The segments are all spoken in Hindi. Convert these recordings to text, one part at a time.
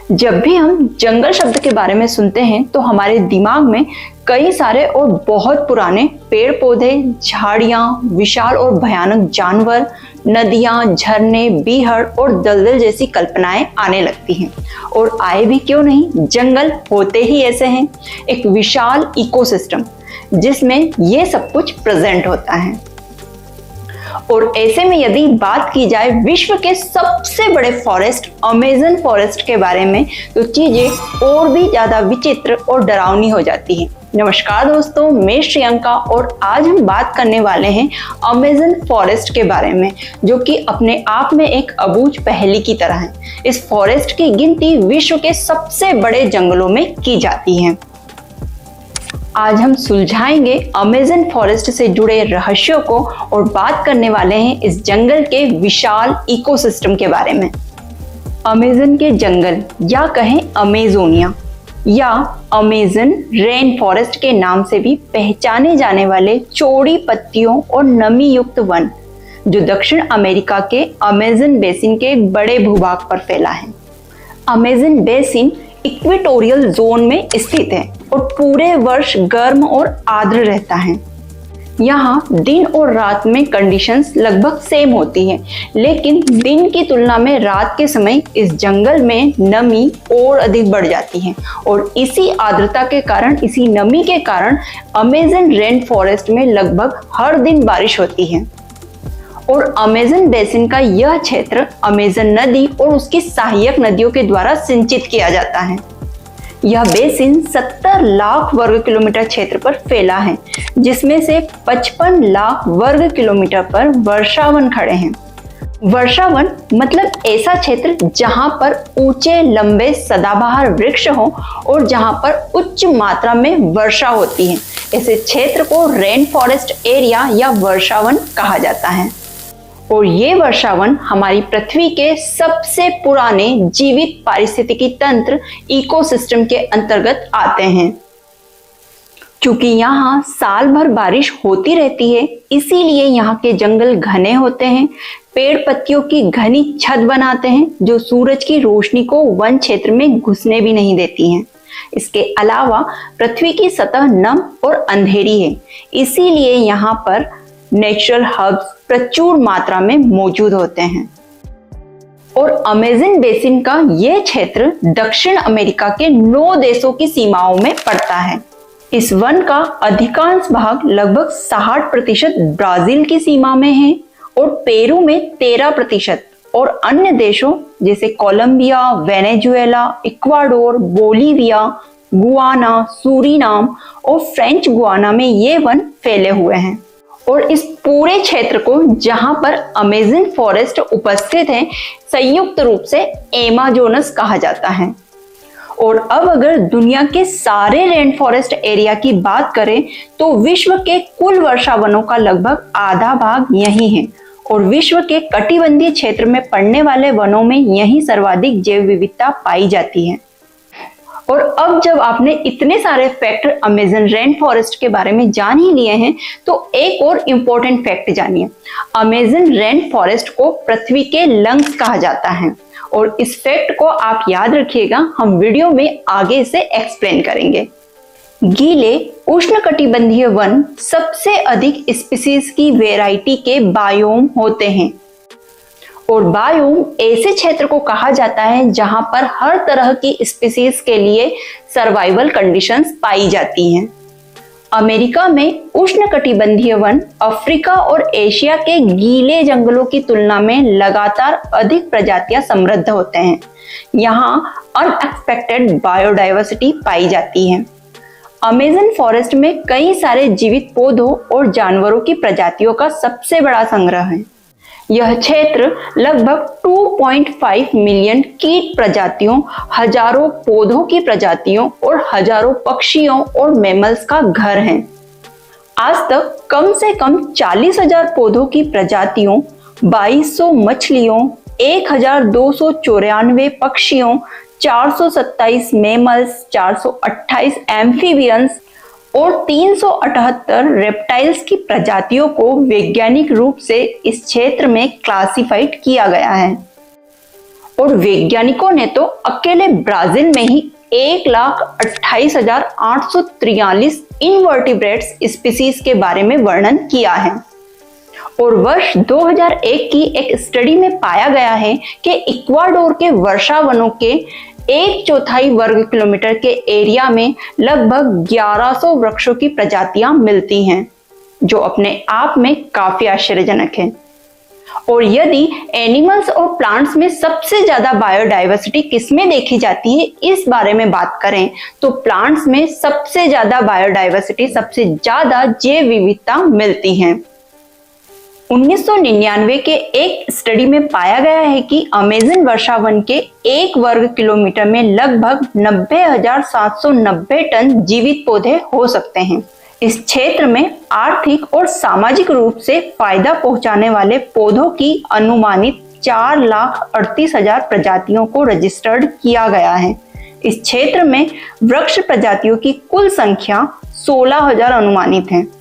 जब भी हम जंगल शब्द के बारे में सुनते हैं तो हमारे दिमाग में कई सारे और बहुत पुराने पेड़ पौधे, झाड़ियां, विशाल और भयानक जानवर, नदियां, झरने, बीहड़ और दलदल जैसी कल्पनाएं आने लगती हैं। और आए भी क्यों नहीं, जंगल होते ही ऐसे हैं, एक विशाल इकोसिस्टम जिसमें ये सब कुछ प्रेजेंट होता है। और ऐसे में यदि बात की जाए विश्व के सबसे बड़े फॉरेस्ट अमेज़न फॉरेस्ट के बारे में तो चीजें और भी ज्यादा विचित्र और डरावनी हो जाती है। नमस्कार दोस्तों, मैं श्रियंका और आज हम बात करने वाले हैं अमेज़न फॉरेस्ट के बारे में, जो कि अपने आप में एक अबूझ पहेली की तरह है। इस फॉरेस्ट की गिनती विश्व के सबसे बड़े जंगलों में की जाती है। आज हम सुलझाएंगे अमेज़न फॉरेस्ट से जुड़े रहस्यों को और बात करने वाले हैं इस जंगल के विशाल इकोसिस्टम के बारे में। अमेज़न के जंगल या कहें अमेज़ोनिया या अमेज़न रेन फॉरेस्ट के नाम से भी पहचाने जाने वाले चौड़ी पत्तियों और नमी युक्त वन जो दक्षिण अमेरिका के अमेज़न बेसिन के एक बड़े भूभाग पर फैला है। अमेज़न बेसिन इक्वेटोरियल जोन में स्थित है और पूरे वर्ष गर्म और आर्द्र रहता है। यहाँ दिन और रात में कंडीशंस लगभग सेम होती है, लेकिन दिन की तुलना में रात के समय इस जंगल में नमी और अधिक बढ़ जाती है और इसी आर्द्रता के कारण, इसी नमी के कारण अमेज़न रेन फॉरेस्ट में लगभग हर दिन बारिश होती है। और अमेज़न बेसिन का यह क्षेत्र अमेज़न नदी और उसकी सहायक नदियों के द्वारा सिंचित किया जाता है। यह बेसिन 70 लाख वर्ग किलोमीटर क्षेत्र पर फैला है, जिसमें से 55 लाख वर्ग किलोमीटर पर वर्षावन खड़े हैं। वर्षावन मतलब ऐसा क्षेत्र जहां पर ऊंचे लंबे सदाबहार वृक्ष हो और जहां पर उच्च मात्रा में वर्षा होती है। ऐसे क्षेत्र को रेन फॉरेस्ट एरिया या वर्षावन कहा जाता है। और ये वर्षावन हमारी पृथ्वी के सबसे पुराने जीवित पारिस्थितिकी तंत्र इकोसिस्टम के अंतर्गत आते हैं। क्योंकि यहाँ साल भर बारिश होती रहती है, इसीलिए यहाँ के जंगल घने होते हैं, पेड़ पत्तियों की घनी छत बनाते हैं जो सूरज की रोशनी को वन क्षेत्र में घुसने भी नहीं देती हैं। इसके अलावा पृथ्वी की सतह नम और अंधेरी है, इसीलिए यहाँ पर नेचुरल हब्स प्रचुर मात्रा में मौजूद होते हैं। और अमेज़न बेसिन का यह क्षेत्र दक्षिण अमेरिका के 9 देशों की सीमाओं में पड़ता है। इस वन का अधिकांश भाग लगभग 60% ब्राजील की सीमा में है और पेरू में 13% और अन्य देशों जैसे Colombia, Venezuela, Ecuador, Bolivia, Guiana, Suriname और फ्रेंच गुआना में ये वन फैले हुए हैं। और इस पूरे क्षेत्र को जहां पर अमेज़न फॉरेस्ट उपस्थित है संयुक्त रूप से एमाजोनस कहा जाता है। और अब अगर दुनिया के सारे रेन फॉरेस्ट एरिया की बात करें तो विश्व के कुल वर्षावनों का लगभग आधा भाग यही है और विश्व के कटिबंधीय क्षेत्र में पड़ने वाले वनों में यही सर्वाधिक जैव विविधता पाई जाती है। और अब जब आपने इतने सारे फैक्ट अमेज़न रेन फॉरेस्ट के बारे में जान ही लिए हैं तो एक और इम्पोर्टेंट फैक्ट जानिए। अमेज़न रेन फॉरेस्ट को पृथ्वी के लंग्स कहा जाता है और इस फैक्ट को आप याद रखिएगा, हम वीडियो में आगे से एक्सप्लेन करेंगे। गीले उष्णकटिबंधीय वन सबसे अधिक स्पीसीज की वैरायटी के बायोम होते हैं और बायोम ऐसे क्षेत्र को कहा जाता है जहां पर हर तरह की स्पीसीज के लिए सर्वाइवल कंडीशंस पाई जाती हैं। अमेरिका में उष्णकटिबंधीय वन अफ्रीका और एशिया के गीले जंगलों की तुलना में लगातार अधिक प्रजातियां समृद्ध होते हैं। यहाँ अनएक्सपेक्टेड बायोडायवर्सिटी पाई जाती है। अमेज़न फॉरेस्ट में कई सारे जीवित पौधों और जानवरों की प्रजातियों का सबसे बड़ा संग्रह है। यह क्षेत्र लगभग 2.5 मिलियन कीट प्रजातियों, हजारों पौधों की प्रजातियों और हजारों पक्षियों और मैमल्स का घर है। आज तक कम से कम 40,000 पौधों की प्रजातियों, 2200 मछलियों, 1294 पक्षियों, 427 मैमल्स, 428 एम्फीबियंस और 378 रेप्टाइल्स की प्रजातियों को वैज्ञानिक रूप से इस क्षेत्र में क्लासिफाइड किया गया है। और वैज्ञानिकों ने तो अकेले ब्राजील में ही 1,28,843 इनवर्टिब्रेट्स स्पीसीज के बारे में वर्णन किया है। और वर्ष 2001 की एक स्टडी में पाया गया है कि इक्वाडोर के वर्षा वनों के 1/4 वर्ग किलोमीटर के एरिया में लगभग 1100 वृक्षों की प्रजातियां मिलती हैं, जो अपने आप में काफी आश्चर्यजनक है। और यदि एनिमल्स और प्लांट्स में सबसे ज्यादा बायोडाइवर्सिटी किसमें देखी जाती है, इस बारे में बात करें तो प्लांट्स में सबसे ज्यादा बायोडाइवर्सिटी, सबसे ज्यादा जैव विविधता मिलती है। 1999 के एक स्टडी में पाया गया है कि अमेज़न वर्षा वन के 1 वर्ग किलोमीटर में लगभग 90,790 टन जीवित पौधे हो सकते हैं। इस क्षेत्र में आर्थिक और सामाजिक रूप से फायदा पहुंचाने वाले पौधों की अनुमानित 4,38,000 प्रजातियों को रजिस्टर्ड किया गया है। इस क्षेत्र में वृक्ष प्रजातियों की कुल संख्या 16,000 अनुमानित है।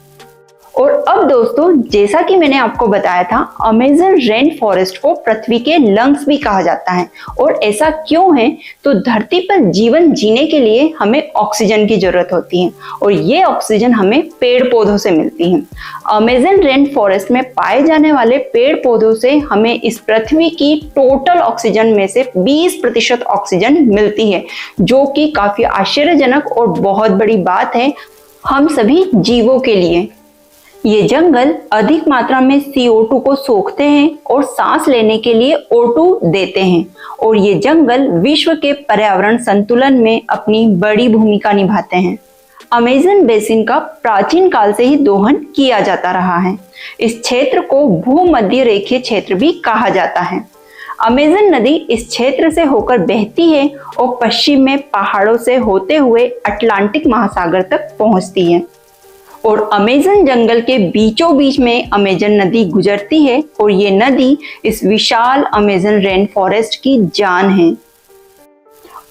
और अब दोस्तों, जैसा कि मैंने आपको बताया था, अमेज़न रेन फॉरेस्ट को पृथ्वी के लंग्स भी कहा जाता है। और ऐसा क्यों है? तो धरती पर जीवन जीने के लिए हमें ऑक्सीजन की जरूरत होती है और ये ऑक्सीजन हमें पेड़ पौधों से मिलती है। अमेज़न रेन फॉरेस्ट में पाए जाने वाले पेड़ पौधों से हमें इस पृथ्वी की टोटल ऑक्सीजन में से 20% ऑक्सीजन मिलती है, जो कि काफी आश्चर्यजनक और बहुत बड़ी बात है हम सभी जीवों के लिए। ये जंगल अधिक मात्रा में CO2 को सोखते हैं और सांस लेने के लिए O2 देते हैं। और ये जंगल विश्व के पर्यावरण संतुलन में अपनी बड़ी भूमिका निभाते हैं। अमेज़न बेसिन का प्राचीन काल से ही दोहन किया जाता रहा है। इस क्षेत्र को भूमध्य रेखीय क्षेत्र भी कहा जाता है। अमेज़न नदी इस क्षेत्र से होकर बहती है और पश्चिम में पहाड़ों से होते हुए अटलांटिक महासागर तक पहुंचती है। और अमेज़न जंगल के बीचों बीच में अमेज़न नदी गुजरती है और ये नदी इस विशाल अमेज़न रेन फॉरेस्ट की जान है।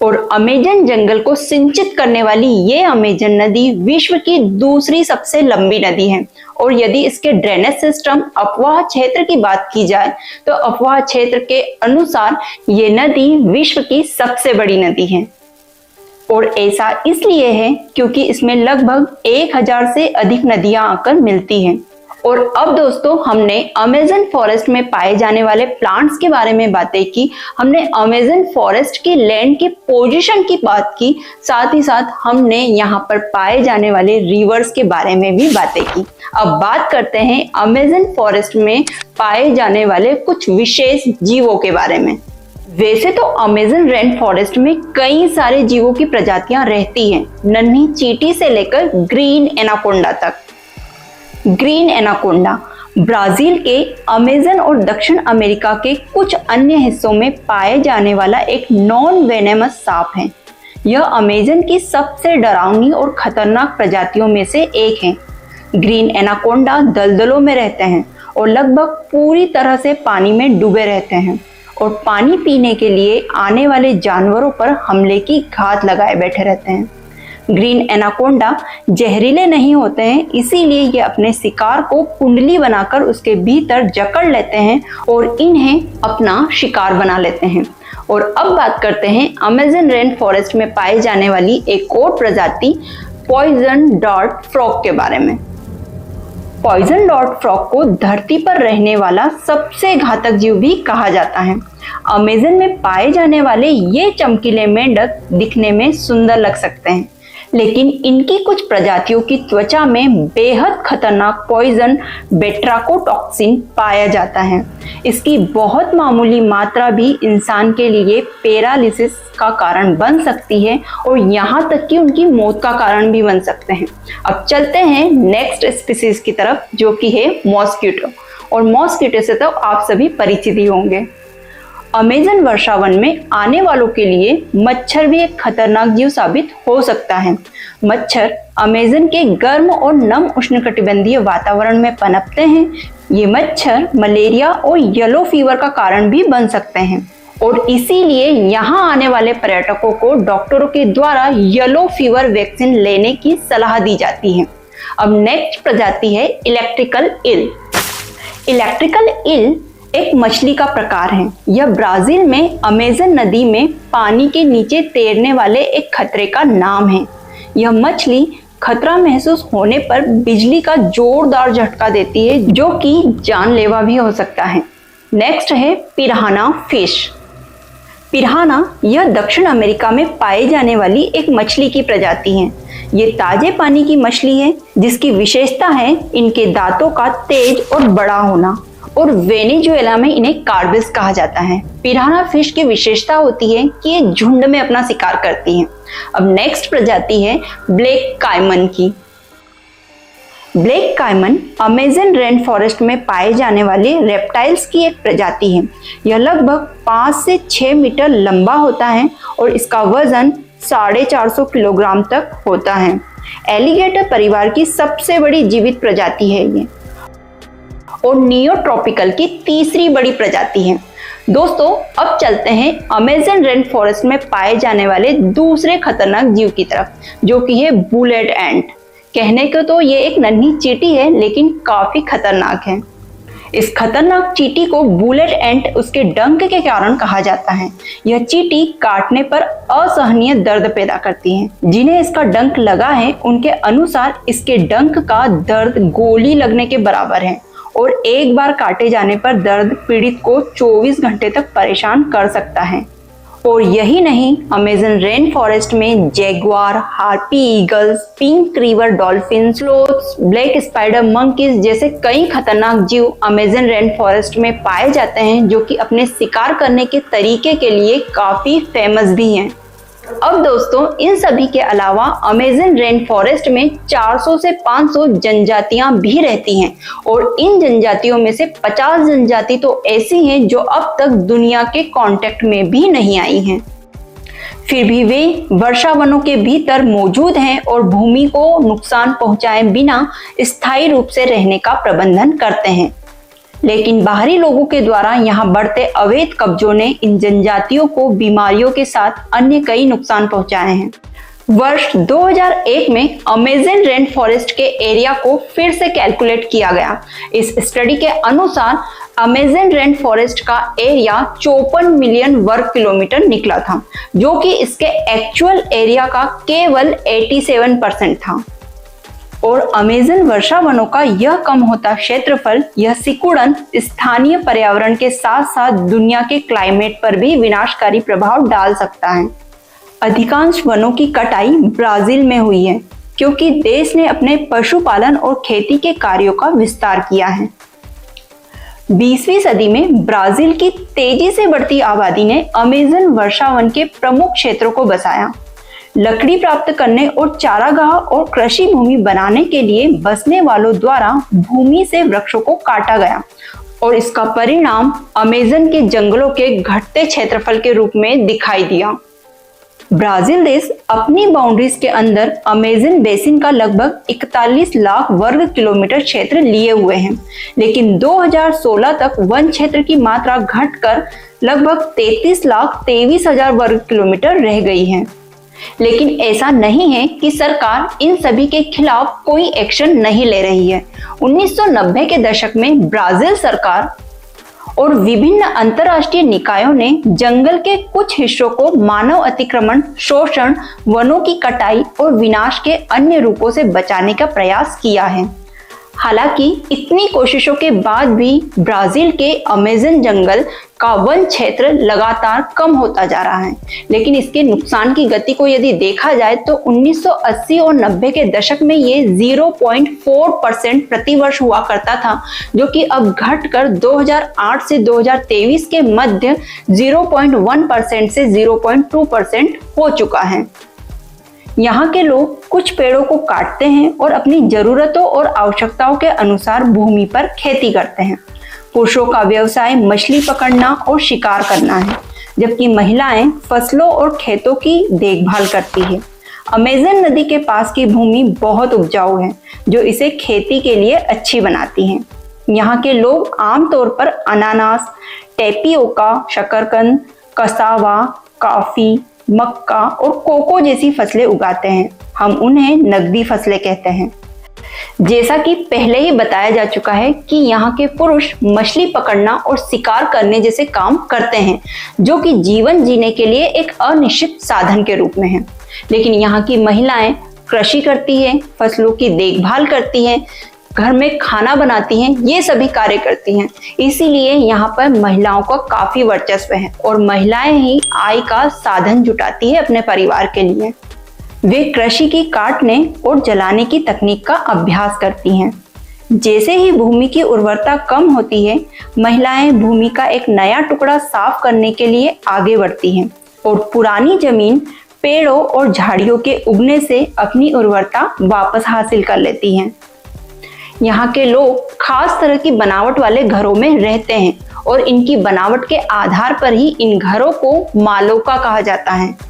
और अमेज़न जंगल को सिंचित करने वाली ये अमेज़न नदी विश्व की दूसरी सबसे लंबी नदी है। और यदि इसके ड्रेनेज सिस्टम अफवाह क्षेत्र की बात की जाए तो अफवाह क्षेत्र के अनुसार ये नदी विश्व की सबसे बड़ी नदी है। और ऐसा इसलिए है क्योंकि इसमें लगभग 1000 से अधिक नदियां आकर मिलती हैं। और अब दोस्तों, हमने अमेज़न फॉरेस्ट में पाए जाने वाले प्लांट्स के बारे में बातें की, हमने अमेज़न फॉरेस्ट की लैंड की पोजीशन की बात की, साथ ही साथ हमने यहाँ पर पाए जाने वाले रिवर्स के बारे में भी बातें की। अब बात करते हैं अमेज़न फॉरेस्ट में पाए जाने वाले कुछ विशेष जीवों के बारे में। वैसे तो अमेज़न रेन फॉरेस्ट में कई सारे जीवों की प्रजातियां रहती हैं, नन्ही चींटी से लेकर ग्रीन एनाकोंडा तक। ग्रीन एनाकोंडा ब्राजील के अमेज़न और दक्षिण अमेरिका के कुछ अन्य हिस्सों में पाए जाने वाला एक नॉन वेनेमस सांप है। यह अमेज़न की सबसे डरावनी और खतरनाक प्रजातियों में से एक है। ग्रीन एनाकोंडा दलदलों में रहते हैं और लगभग पूरी तरह से पानी में डूबे रहते हैं और पानी पीने के लिए आने वाले जानवरों पर हमले की घात लगाए बैठे रहते हैं। ग्रीन एनाकोंडा जहरीले नहीं होते हैं, इसीलिए ये अपने शिकार को कुंडली बनाकर उसके भीतर जकड़ लेते हैं और इन्हें अपना शिकार बना लेते हैं। और अब बात करते हैं अमेज़न रेन फॉरेस्ट में पाई जाने वाली एक और प्रजाति पॉइजन डॉट फ्रॉग के बारे में। पॉइजन डॉट फ्रॉग को धरती पर रहने वाला सबसे घातक जीव भी कहा जाता है। अमेज़न में पाए जाने वाले ये चमकीले मेंढक दिखने में सुंदर लग सकते हैं, लेकिन इनकी कुछ प्रजातियों की त्वचा में बेहद खतरनाक पॉइजन बेट्राकोटॉक्सिन पाया जाता है। इसकी बहुत मामूली मात्रा भी इंसान के लिए पैरालिसिस का कारण बन सकती है और यहाँ तक कि उनकी मौत का कारण भी बन सकते हैं। अब चलते हैं नेक्स्ट स्पीसीज की तरफ, जो कि है मॉस्किटो। और मॉस्किटो से तो आप सभी परिचित ही होंगे। अमेज़न वर्षावन में आने वालों के लिए मच्छर भी एक खतरनाक जीव साबित हो सकता है। मच्छर अमेज़न के गर्म और नम उष्णकटिबंधीय वातावरण में पनपते हैं। ये मच्छर मलेरिया और येलो फीवर का कारण भी बन सकते हैं और इसीलिए यहाँ आने वाले पर्यटकों को डॉक्टरों के द्वारा येलो फीवर वैक्सीन लेने की सलाह दी जाती है। अब नेक्स्ट प्रजाति है इलेक्ट्रिकल इल। इलेक्ट्रिकल इल एक मछली का प्रकार है। यह ब्राजील में अमेज़न नदी में पानी के नीचे तैरने वाले एक खतरे का नाम है। यह मछली खतरा महसूस होने पर बिजली का जोरदार झटका देती है, जो कि जानलेवा भी हो सकता है। नेक्स्ट है पिरान्हा फिश। पिरान्हा यह दक्षिण अमेरिका में पाई जाने वाली एक मछली की प्रजाति है। ये ताजे पानी की मछली है जिसकी विशेषता है इनके दांतों का तेज और बड़ा होना, और वेनेजुएला में इन्हें कार्बिस कहा जाता है। पिरान्हा फिश की विशेषता होती है कि ये झुंड में अपना शिकार करती हैं। अब नेक्स्ट प्रजाति है ब्लैक काइमन की। Black caiman Amazon rain forest में पाए जाने वाले रेप्टाइल्स की एक प्रजाति है। यह लगभग 5 से 6 मीटर लंबा होता है और इसका वजन 450 किलोग्राम तक होता है। एलिगेटर परिवार की सबसे बड़ी जीवित प्रजाति है ये, और नियोट्रॉपिकल की तीसरी बड़ी प्रजाति है। दोस्तों, अब चलते हैं अमेज़न रेन फॉरेस्ट में पाए जाने वाले दूसरे खतरनाक जीव की तरफ, जो कि है बुलेट एंट। कहने को तो ये एक नन्ही चींटी है, लेकिन काफी खतरनाक है। इस खतरनाक चींटी को बुलेट एंट उसके डंक के कारण कहा जाता है। यह चींटी काटने पर असहनीय दर्द पैदा करती है। जिन्हें इसका डंक लगा है, उनके अनुसार इसके डंक का दर्द गोली लगने के बराबर है, और एक बार काटे जाने पर दर्द पीड़ित को 24 घंटे तक परेशान कर सकता है। और यही नहीं, अमेज़न रेन फॉरेस्ट में jaguar, harpy eagles, pink river dolphin, sloths, black spider monkeys जैसे कई खतरनाक जीव अमेज़न रेन फॉरेस्ट में पाए जाते हैं, जो कि अपने शिकार करने के तरीके के लिए काफी फेमस भी हैं। अब दोस्तों, इन सभी के अलावा अमेज़न रेन फॉरेस्ट में 400 से 500 जनजातियां भी रहती हैं, और इन जनजातियों में से 50 जनजाति तो ऐसी हैं जो अब तक दुनिया के कांटेक्ट में भी नहीं आई हैं। फिर भी वे वर्षा वनों के भीतर मौजूद हैं और भूमि को नुकसान पहुंचाए बिना स्थायी रूप से रहने का प्रबंधन करते हैं। लेकिन बाहरी लोगों के द्वारा यहाँ बढ़ते अवैध कब्जों ने इन जनजातियों को बीमारियों के साथ अन्य कई नुकसान पहुंचाए हैं। वर्ष 2001 में अमेज़न रेन फॉरेस्ट के एरिया को फिर से कैलकुलेट किया गया। इस स्टडी के अनुसार अमेज़न रेन फॉरेस्ट का एरिया 54 मिलियन वर्ग किलोमीटर निकला था, जो कि इसके एक्चुअल एरिया का केवल 87% था। और अमेज़न वर्षा वनों का यह कम होता क्षेत्रफल, यह सिकुड़न स्थानीय पर्यावरण के साथ साथ दुनिया के क्लाइमेट पर भी विनाशकारी प्रभाव डाल सकता है। अधिकांश वनों की कटाई ब्राजील में हुई है, क्योंकि देश ने अपने पशुपालन और खेती के कार्यों का विस्तार किया है। 20वीं सदी में ब्राजील की तेजी से बढ़ती आबादी ने अमेज़न वर्षा वन के प्रमुख क्षेत्रों को बसाया। लकड़ी प्राप्त करने और चारागाह और कृषि भूमि बनाने के लिए बसने वालों द्वारा भूमि से वृक्षों को काटा गया, और इसका परिणाम अमेज़न के जंगलों के घटते क्षेत्रफल के रूप में दिखाई दिया। ब्राजील देश अपनी बाउंड्रीज के अंदर अमेज़न बेसिन का लगभग 41 लाख वर्ग किलोमीटर क्षेत्र लिए हुए हैं, लेकिन 2016 तक वन क्षेत्र की मात्रा घटकर लगभग 33 लाख 23,000 वर्ग किलोमीटर रह गई है। लेकिन ऐसा नहीं है कि सरकार इन सभी के खिलाफ कोई एक्शन नहीं ले रही है। 1990 के दशक में ब्राजील सरकार और विभिन्न अंतर्राष्ट्रीय निकायों ने जंगल के कुछ हिस्सों को मानव अतिक्रमण, शोषण, वनों की कटाई और विनाश के अन्य रूपों से बचाने का प्रयास किया है। हालांकि इतनी कोशिशों के बाद भी ब्राजील के अमेज़न जंगल का वन क्षेत्र लगातार कम होता जा रहा है। लेकिन इसके नुकसान की गति को यदि देखा जाए तो 1980 और 90 के दशक में ये 0.4% प्रतिवर्ष हुआ करता था, जो कि अब घटकर 2008 से 2023 के मध्य 0.1% से 0.2% हो चुका है। यहाँ के लोग कुछ पेड़ों को काटते हैं और अपनी जरूरतों और आवश्यकताओं के अनुसार भूमि पर खेती करते हैं। पुरुषों का व्यवसाय मछली पकड़ना और शिकार करना है, जबकि महिलाएं फसलों और खेतों की देखभाल करती है। अमेज़न नदी के पास की भूमि बहुत उपजाऊ है, जो इसे खेती के लिए अच्छी बनाती है। यहाँ के लोग आमतौर पर अनानास, टेपियोका, शकरकंद, कसावा, कॉफी, मक्का और कोको जैसी फसलें उगाते हैं। हम उन्हें नकदी फसलें कहते हैं। जैसा कि पहले ही बताया जा चुका है कि यहाँ के पुरुष मछली पकड़ना और शिकार करने जैसे काम करते हैं, जो कि जीवन जीने के लिए एक अनिश्चित साधन के रूप में है। लेकिन यहाँ की महिलाएं कृषि करती है, फसलों की देखभाल करती हैं, घर में खाना बनाती हैं, ये सभी कार्य करती हैं। इसीलिए यहाँ पर महिलाओं का काफी वर्चस्व है और महिलाएं ही आय का साधन जुटाती है अपने परिवार के लिए। वे कृषि की काटने और जलाने की तकनीक का अभ्यास करती हैं। जैसे ही भूमि की उर्वरता कम होती है, महिलाएं भूमि का एक नया टुकड़ा साफ करने के लिए आगे बढ़ती हैं और पुरानी जमीन पेड़ों और झाड़ियों के उगने से अपनी उर्वरता वापस हासिल कर लेती हैं। यहाँ के लोग खास तरह की बनावट वाले घरों में रहते हैं और इनकी बनावट के आधार पर ही इन घरों को मालोका कहा जाता है।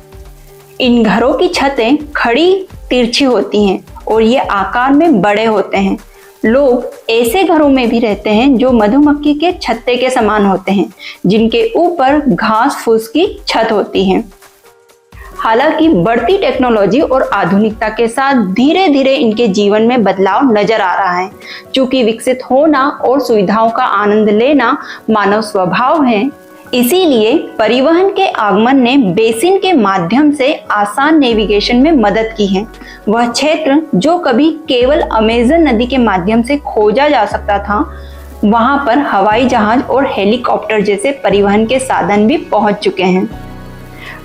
इन घरों की छतें खड़ी तिरछी होती हैं और ये आकार में बड़े होते हैं। लोग ऐसे घरों में भी रहते हैं जो मधुमक्खी के छत्ते के समान होते हैं, जिनके ऊपर घास फूस की छत होती है। हालांकि बढ़ती टेक्नोलॉजी और आधुनिकता के साथ धीरे धीरे इनके जीवन में बदलाव नजर आ रहा है। चूंकि विकसित होना और सुविधाओं का आनंद लेना मानव स्वभाव है, इसीलिए परिवहन के आगमन ने बेसिन के माध्यम से आसान नेविगेशन में मदद की है। वह क्षेत्र जो कभी केवल अमेज़न नदी के माध्यम से खोजा जा सकता था, वहां पर हवाई जहाज और हेलीकॉप्टर जैसे परिवहन के साधन भी पहुंच चुके हैं।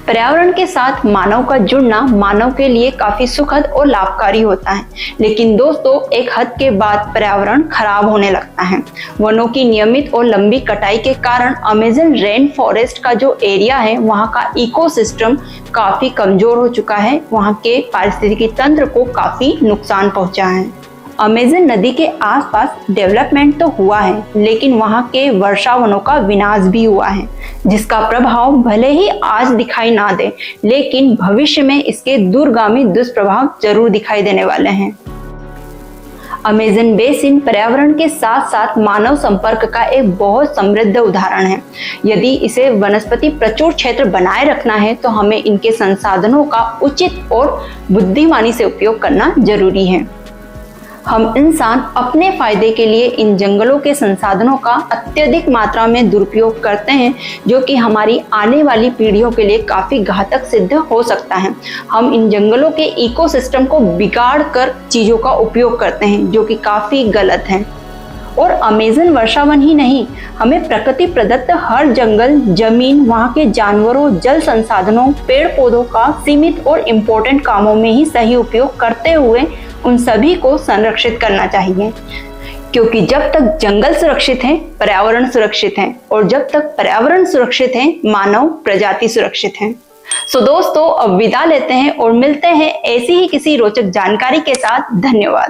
पर्यावरण के साथ मानव का जुड़ना मानव के लिए काफी सुखद और लाभकारी होता है, लेकिन दोस्तों एक हद के बाद पर्यावरण खराब होने लगता है। वनों की नियमित और लंबी कटाई के कारण अमेज़न रेन फॉरेस्ट का जो एरिया है, वहाँ का इकोसिस्टम काफी कमजोर हो चुका है। वहाँ के पारिस्थितिकी तंत्र को काफी नुकसान पहुंचा है। अमेज़न नदी के आसपास डेवलपमेंट तो हुआ है, लेकिन वहाँ के वर्षावनों का विनाश भी हुआ है, जिसका प्रभाव भले ही आज दिखाई ना दे, लेकिन भविष्य में इसके दूरगामी दुष्प्रभाव जरूर दिखाई देने वाले हैं। अमेज़न बेसिन पर्यावरण के साथ साथ मानव संपर्क का एक बहुत समृद्ध उदाहरण है। यदि इसे वनस्पति प्रचुर क्षेत्र बनाए रखना है, तो हमें इनके संसाधनों का उचित और बुद्धिमानी से उपयोग करना जरूरी है। हम इंसान अपने फायदे के लिए इन जंगलों के संसाधनों का अत्यधिक मात्रा में दुरुपयोग करते हैं, जो कि हमारी आने वाली पीढ़ियों के लिए काफी घातक सिद्ध हो सकता है। हम इन जंगलों के इकोसिस्टम को बिगाड़ कर चीजों का उपयोग करते हैं, जो कि काफी गलत है। और अमेज़न वर्षावन ही नहीं, हमें प्रकृति प्रदत्त हर जंगल, जमीन, वहाँ के जानवरों, जल संसाधनों, पेड़ पौधों का सीमित और इम्पोर्टेंट कामों में ही सही उपयोग करते हुए उन सभी को संरक्षित करना चाहिए। क्योंकि जब तक जंगल सुरक्षित है, पर्यावरण सुरक्षित है, और जब तक पर्यावरण सुरक्षित है, मानव प्रजाति सुरक्षित है। सो दोस्तों, अब विदा लेते हैं और मिलते हैं ऐसी ही किसी रोचक जानकारी के साथ। धन्यवाद।